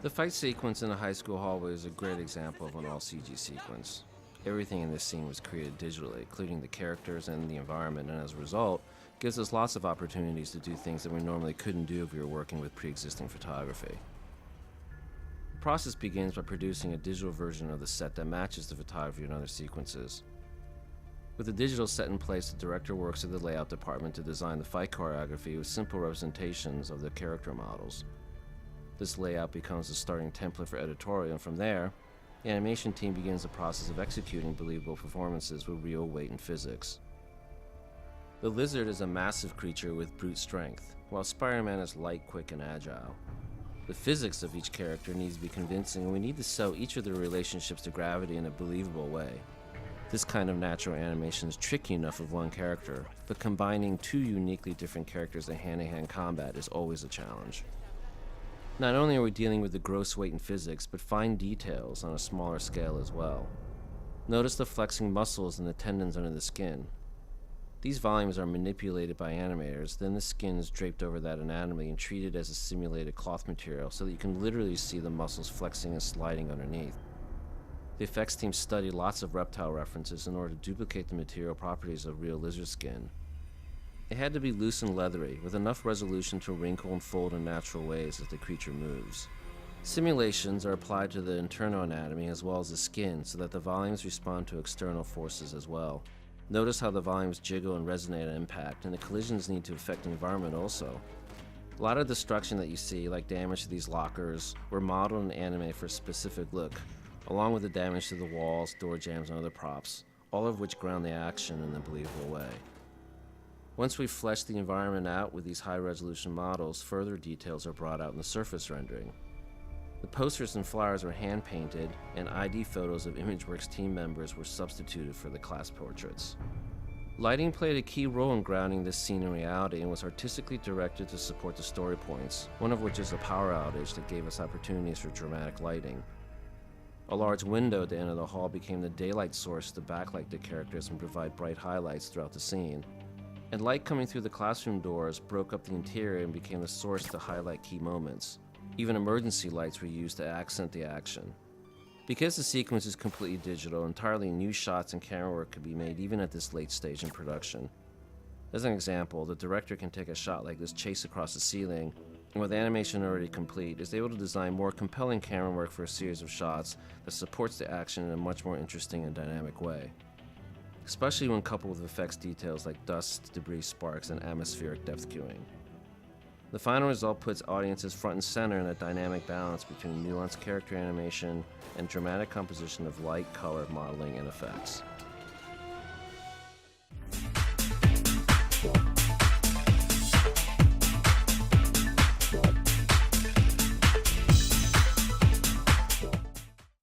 The fight sequence in the high school hallway is a great example of an all-CG sequence. Everything in this scene was created digitally, including the characters and the environment, and as a result, gives us lots of opportunities to do things that we normally couldn't do if we were working with pre-existing photography. The process begins by producing a digital version of the set that matches the photography in other sequences. With the digital set in place, the director works with the layout department to design the fight choreography with simple representations of the character models. This layout becomes the starting template for editorial, and from there, the animation team begins the process of executing believable performances with real weight and physics. The lizard is a massive creature with brute strength, while Spider-Man is light, quick, and agile. The physics of each character needs to be convincing, and we need to sell each of their relationships to gravity in a believable way. This kind of natural animation is tricky enough with one character, but combining two uniquely different characters in hand-to-hand combat is always a challenge. Not only are we dealing with the gross weight and physics, but fine details on a smaller scale as well. Notice the flexing muscles and the tendons under the skin. These volumes are manipulated by animators, then the skin is draped over that anatomy and treated as a simulated cloth material so that you can literally see the muscles flexing and sliding underneath. The effects team studied lots of reptile references in order to duplicate the material properties of real lizard skin. It had to be loose and leathery, with enough resolution to wrinkle and fold in natural ways as the creature moves. Simulations are applied to the internal anatomy as well as the skin so that the volumes respond to external forces as well. Notice how the volumes jiggle and resonate at impact, and the collisions need to affect the environment also. A lot of destruction that you see, like damage to these lockers, were modeled and animated for a specific look, along with the damage to the walls, door jambs, and other props, all of which ground the action in a believable way. Once we've fleshed the environment out with these high-resolution models, further details are brought out in the surface rendering. The posters and flyers were hand-painted, and ID photos of ImageWorks team members were substituted for the class portraits. Lighting played a key role in grounding this scene in reality and was artistically directed to support the story points, one of which is a power outage that gave us opportunities for dramatic lighting. A large window at the end of the hall became the daylight source to backlight the characters and provide bright highlights throughout the scene. And light coming through the classroom doors broke up the interior and became the source to highlight key moments. Even emergency lights were used to accent the action. Because the sequence is completely digital, entirely new shots and camera work could be made even at this late stage in production. As an example, the director can take a shot like this chase across the ceiling, and with animation already complete, is able to design more compelling camera work for a series of shots that supports the action in a much more interesting and dynamic way. Especially when coupled with effects details like dust, debris, sparks, and atmospheric depth cueing. The final result puts audiences front and center in a dynamic balance between nuanced character animation and dramatic composition of light, color, modeling, and effects.